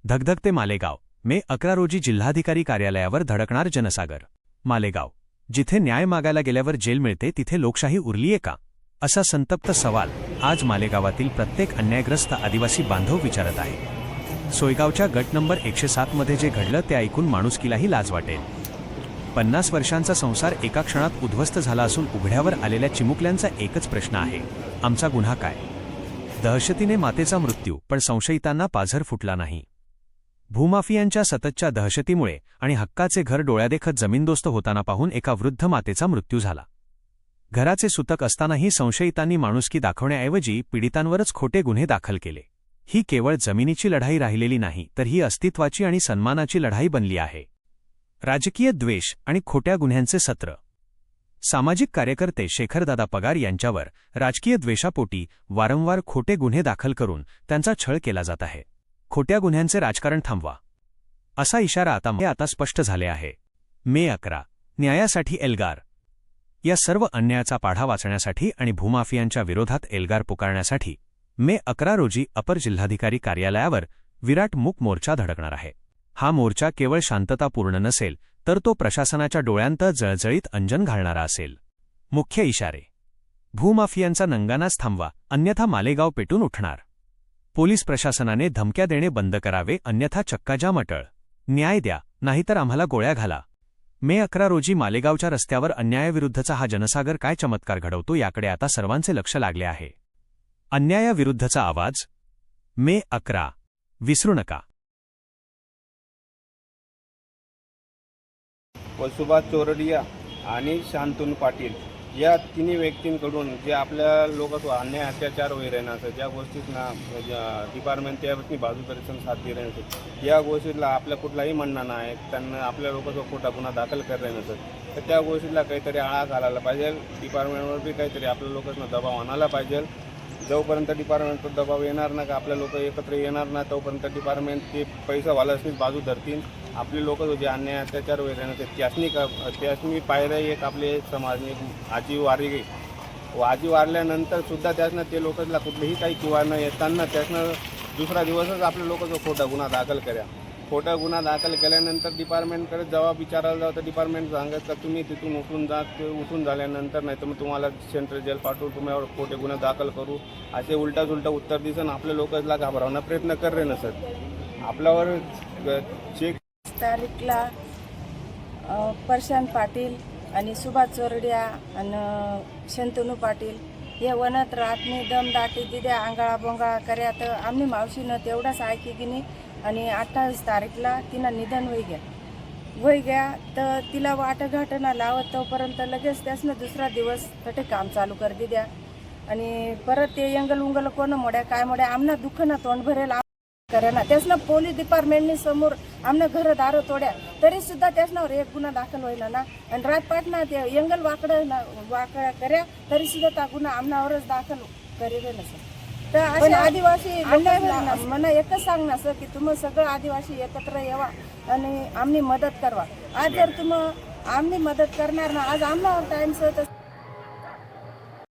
धगधगते मालेगाव, मे 11 रोजी जिल्हाधिकारी कार्यालयावर धडकणार जनसागर। मालेगाव, जिथे न्याय मागायला गेल्यावर जेल मिळते तिथे लोकशाही उरलीये का, असा संतप्त सवाल आज मालेगावातील प्रत्येक अन्यायग्रस्त आदिवासी बांधव विचारत आहे। सोयगावच्या गट नंबर 107 मध्ये जे घडलं ते ऐकून माणुसकीलाही लाज वाटेल। 50 वर्षांचा संसार एका क्षणात उद्ध्वस्त झाला असून उघड्यावर आलेल्या चिमुकल्यांचा एकच प्रश्न आहे, आमचा गुन्हा काय? दहशतीने मातेचा मृत्यू, पण संशयितांना पाझर फुटला नाही। भूमाफियांच्या सततच्या दहशतीमुळे आणि हक्काचे घर डोळ्यादेखत जमीनदोस्त होताना पाहून एका वृद्ध मातेचा मृत्यू झाला। घराचे सुतक असतानाही संशयितांनी माणुसकी दाखवण्याऐवजी पीडितांवरच खोटे गुन्हे दाखल केले। ही केवळ जमिनीची लढाई राहिलेली नाही, तर ही अस्तित्वाची आणि सन्मानाची लढाई बनली आहे। राजकीय द्वेष आणि खोट्या गुन्ह्यांचे सत्र। सामाजिक कार्यकर्ते शेखरदादा पगार यांच्यावर राजकीय द्वेषापोटी वारंवार खोटे गुन्हे दाखल करून त्यांचा छळ केला जात आहे। खोट्या गुन्ह्यांचे राजकारण थांबवा, असा इशारा आता स्पष्ट झाले आहे। मे 11, न्यायासाठी एल्गार। या सर्व अन्यायाचा पाढा वाचण्यासाठी आणि भूमाफियांच्या विरोधात एल्गार पुकारण्यासाठी मे 11 रोजी अपर जिल्हाधिकारी कार्यालयावर विराट मूक मोर्चा धडकणार आहे। हा मोर्चा केवळ शांततापूर्ण नसेल, तर तो प्रशासनाच्या डोळ्यांत जळजळीत अंजन घालणारा असेल। मुख्य इशारे: भूमाफियांचा नंगानाच थांबवा, अन्यथा मालेगाव पेटून उठणार। पोलीस प्रशासनाने धमक्या देणे बंद करावे, अन्यथा चक्काजाम अटळ। न्याय द्या, नाहीतर आम्हाला गोळ्या घाला। मे 11 रोजी मालेगावच्या रस्त्यावर अन्यायाविरुद्धचा हा जनसागर काय चमत्कार घडवतो याकडे आता सर्वांचे लक्ष लागले आहे। अन्यायाविरुद्धचा आवाज, मे 11, विसरू नका। सुभाष चोरडिया आणि शांतनु पाटील या तिन्ही व्यक्तींकडून जे आपल्या लोकांवर अन्याय अत्याचार होई राहण्याचं ज्या गोष्टींना डिपार्टमेंट त्याबाबतीत बाजू दर्शन साथ दे राहण्याचं या गोष्टीला आपल्या कुठलाही म्हणणं नाही, त्यांना आपल्या लोकांवर खोटा गुन्हा दाखल कर राहण्याचं, तर त्या गोष्टीला काहीतरी आळा घालायला पाहिजे। डिपार्टमेंटवर बी काहीतरी आपल्या लोकांना दबाव आणायला पाहिजे। जोपर्यंत डिपार्टमेंटचा दबाव येणार ना, का आपल्या लोक एकत्र येणार ना, तोपर्यंत डिपार्टमेंट ते पैसावालाच बाजू धरतील। आपले लोक जे अन्याय अत्याचार वगैरे त्यासनी पायऱ्या एक आपले समाजने आजी वारी गई, आजी वारल्यानंतर सुद्धा त्यासनं ते लोकांना कुठलीही काही किंवा न येताना त्यासनं दुसरा दिवसच आपल्या लोकांचा खोटा गुन्हा दाखल करा। खोटा गुन्हा दाखल केल्यानंतर डिपार्टमेंटकडे जबाब विचारायला जाऊ तर डिपार्टमेंट सांगत का तुम्ही तिथून उठून झाल्यानंतर नाही तर मग तुम्हाला सेंट्रल जेल पाठवून तुम्हाला खोटे गुन्हे दाखल करू, असे उलटा उत्तर दिसन आपल्या लोकांना घाबरवण्याचा प्रयत्न कर रहे नसत। आपल्यावर चेक तारीखला प्रशांत पाटील आणि सुभाष चोरडिया आणि शांतनु पाटील हे वनात रातनी दम दाटी दिद्या आंगाळा बोंगाळा कर्या, तर आम्ही मावशीनं तेवढाच ऐकी की नाही। आणि 28 तारीखला तिनं निधन वय गया तर तिला वाटघाटना लावत तोपर्यंत लगेच त्यासनं दुसरा दिवस तटे काम चालू कर दिद्या। आणि परत ते यंगल उंगल कोण मोड्या काय मोड्या आमना दुःख ना तोंड भरेल करे ना, त्यासनं पोलीस डिपार्टमेंटनी समोर आमनं घर दार तोड्या तरी सुद्धा त्यासनावर एक गुन्हा दाखल होईना ना। आणि रातपाटना ते यंगल वाकड्या कर्या तरी सुद्धा त्या गुन्हा आमनावरच दाखल करेल नसं। तर असे आदिवासी मला एकच सांगणं असं की तुम्ही सगळं आदिवासी एकत्र यावा आणि आमनी मदत करवा। आज जर तुम्ही आमनी मदत करणार ना, आज आमना टाइम